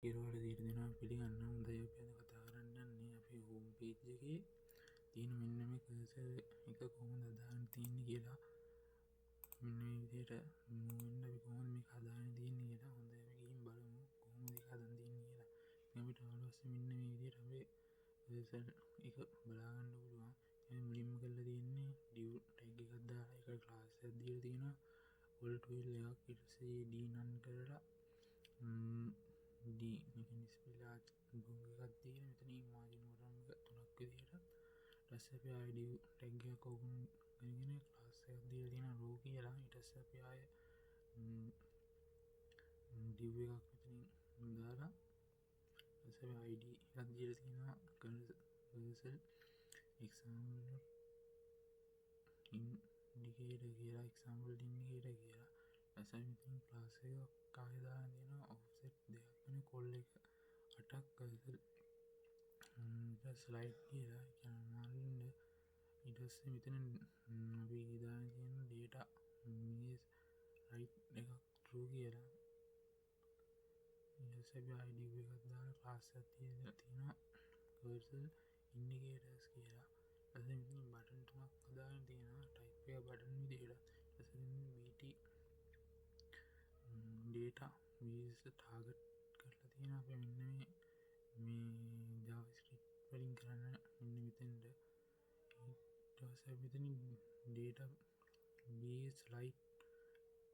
ඉරවල දීර දෙනා පිළිගන්න හොඳයි අපි අද කතා කරන්නේ අපි හෝම් පේජ් එකේ තියෙන මෙන්න මේ කර්සර් එක කොහොමද දාන්න තියෙන්නේ කියලා මෙන්න මේ විදිහට මෙන්න අපි කොහොමද මේක හදාගෙන තියෙන්නේ කියලා හොඳයි අපි ගිහින් බලමු කොහොමද ඒක හදන්න තියෙන්නේ කියලා. දැන් අපිට ආවොත් මෙන්න මේ විදිහට අපේ කර්සර් එක බලා ගන්න පුළුවන්. එහෙනම් මුලින්ම කරලා තියෙන්නේ div tag එකක් දාලා ඒක ක්ලාස් එකක් දීලා තියෙනවා. alt wheel එකක් ඊට පස්සේ d none කරලා D display ගොංග එකක් දීලා මෙතන margin වරම් එක 3ක් විදිහට ඊට පස්සේ අපි ආයෙ div tag එකක් open කරගෙන class එකක් දීලා තියෙනවා row කියලා ඊට පස්සේ අපි ආයෙ div එකක් මෙතනින් දාලා ඊට පස්සේ id එකක් දීලා තියෙනවා cursor example indicator කියලා example indicator කියලා ඊට පස්සේ මෙතන class එකක් කාය දාන්න තියෙනවා offset දෙකක් වෙන කොල් එක 8ක් කර්සර් ස්ලයිඩ් කියලා කියන මාරින්න ඊට පස්සේ මෙතන අපි දාන්න තියෙන data is right එකක් true කියලා ඊට පස්සේ අපි id එකක් දාලා class එකක් තියෙනවා cursor indicators කියලා ඊට පස්සේ මෙතන බටන් තුනක් දාන්න තියෙනවා type එක බටන් විදිහට ඊට පස්සේ bt data is target කරලා තියෙනවා අපි මෙන්න මේ JavaScript වලින් කරන මෙන්න මෙතෙන්ද ඊට පස්සේ මෙතනින් data base slide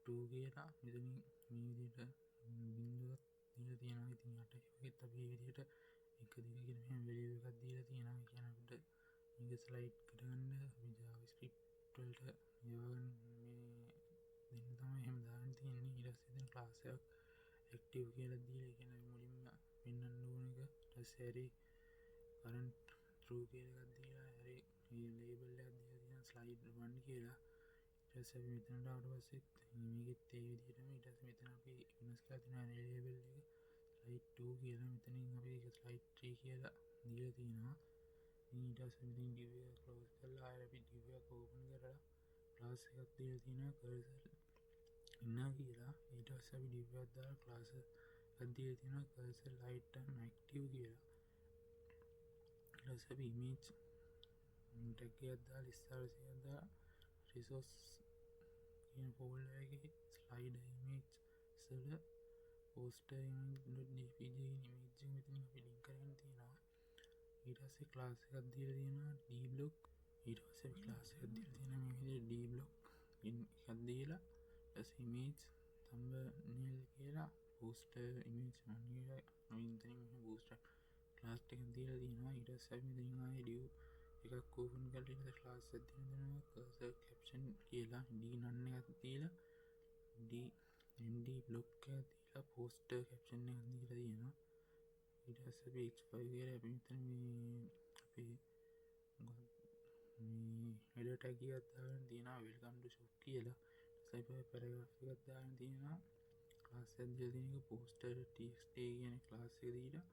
2 කියලා මෙතනින් මේ විදිහට බිඳුවක් දීලා තියෙනවා ඉතින් යට ඒකත් අපි මේ විදිහට 1 2 කියලා මෙහෙම value එකක් දීලා තියෙනවා කියන අපිට මේක slide කරගන්න අපි JavaScript වලට යවගන්න මේ දෙන්න තමයි එහෙම දාන්න තියෙන්නේ ඊට පස්සේ දැන් ක්ලාස් එකක් active කියලා දීලා ඒ කියන්නේ මුලින්ම පෙන්වන්න ඕන එක ඊට පස්සේ array current true කියලා එකක් දීලා array මේ label එකක් දීලා තියෙනවා slide 1 කියලා ඊට පස්සේ අපි මෙතනට ආවට පස්සෙත් මේකෙත් ඒ විදිහටම ඊට පස්සේ මෙතන අපි වෙනස් කරලා තියෙනවා array label එක slide 2 කියලා මෙතනින් අපි ඒක slide 3 කියලා දීලා තියෙනවා ඊට පස්සේ මෙතන div එක close කරලා ආයෙ අපි div එක open කරලා class එකක් දීලා තියෙනවා cursor ඉන්නා කියලා ඊට පස්සේ අපි div එකක් දාලා class එකක් දීලා තියෙනවා cursor light and active කියලා ඊට පස්සේ අපි image tag එකක් දාලා stars එකක් දාලා resource කියන folder එකේ slider image වල poster image.jpg image එක මෙතන අපි link කරගෙන තියෙනවා ඊට පස්සේ class එකක් දීලා තියෙනවා d block ඊට පස්සේ class එකක් දීලා තියෙනවා මේ විදිහට d block එකක් දීලා as image thumbnail කියලා poster image මනියයි අවින්තනින් මේ poster class එකක් දීලා තියෙනවා ඊට පස්සේ අපි මෙතනින් ආයේ div එකක් open කරලා ඊට පස්සේ class එකක් දෙනවා cursor caption කියලා d none එකක් දීලා d md block එකක් දීලා poster caption එකක් දීලා තියෙනවා ඊට පස්සේ අපි h5 කියලා අපි මෙතන මේ අපේ මේ header tag එකක් දාගෙන තියෙනවා welcome to shop කියලා සයිපර් පැරග්‍රාෆ් එකක් දාන්න තියෙනවා ක්ලාස් එකක් දීලා තියෙන එක poster txt කියන ක්ලාස් එක දීලා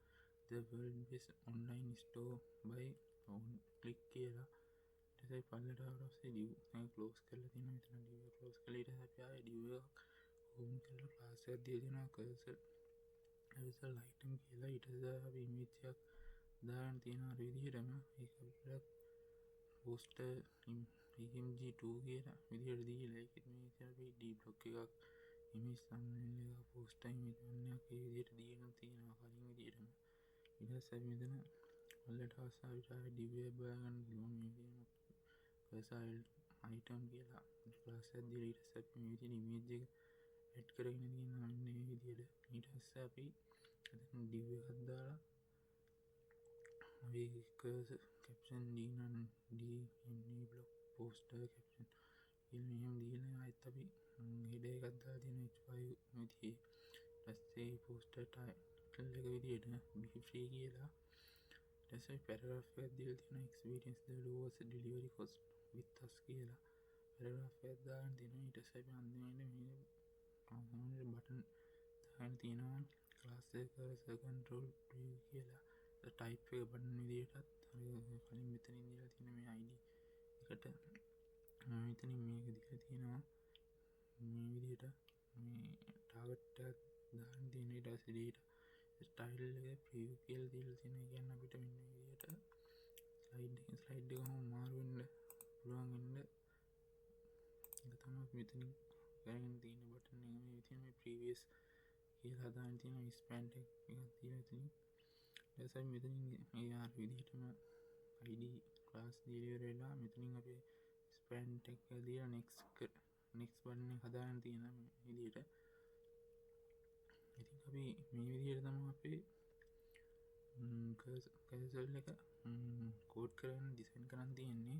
the world best online store by on click කියලා ඊට පස්සේ පල්ලට ආවට පස්සේ div එක close කරලා තියෙනවා මෙතන div එක close කරලා ඊට පස්සේ අපි ආයේ div එක open කරලා ක්ලාස් එකක් දීලා තියෙනවා cursor item කියලා ඊට පස්සේ අපි image එකක් දාන්න තියෙනවා අර විදිහටම ඒක අපිට poster img2 කියලා විදිහට දීලා ඒකෙත් මේ අපි d block එකක් image thumbnail එක poster image එකක් ඒ විදිහට දීලා තියෙනවා කලින් විදිහටම ඊට පස්සේ අපි මෙතන වලට ආසාවිට div එක බාගන්න පුළුවන් මේ විදිහට cursor item කියලා class එකක් දීලා ඊට පස්සේ අපි මේ විදිහට image එක add කරගෙන තියෙනවා මේ විදිහට ඊට පස්සේ අපි එතන div එකක් දාලා අපි cursor caption d none d md block poster caption කියලා මෙහෙම දීලා ආයෙත් අපි header එකක් දාලා තියෙන h5 විදිහේ ඊට පස්සේ poster title එක විදිහට be free කියලා ඊට පස්සේ paragraph එකක් දීලා තියෙන experience the lowest delivery cost with us කියලා paragraph එකක් දාන්න තියෙනවා ඊට පස්සේ අපි අන්තිමට මේ ආසන්න බටන් දාන්න තියෙනවා class එක cursor control view කියලා type එක බටන් විදිහටත් කලින් මෙතනින් දීලා තියෙන මේ id එකට මෙතනින් මේක දීලා තියෙනවා මේ විදිහට මේ target එකක් දාන්න තියෙන ඊට පස්සේ data ස්ටයිල් ප්‍රියව් කියල දීල තින කියන්න අපිට මෙන්න විදියට ස්ලයිඩ් එක හොම මාරුවෙන්ඩ පුළුවන්ගඩ තම මෙතනින් ගැරගෙන තියන බටන විතිම ප්‍රීවියස් කිය හදාන් තියන ස්පන්ට තින ලැසයි මෙතනින් ඒයාර් විදිහටම අයිඩ ක්ලාස් දීලවරලා මෙතනින් අපේ ස්පන්ටක් දිය නෙක්ස් බන්න හදාන් තියෙන විදියට ඉති අපි මේ විදියට තම අපේ කැසල් එක කෝඩ් කරන්න ඩිසයින් කරන්න තියෙන්නේ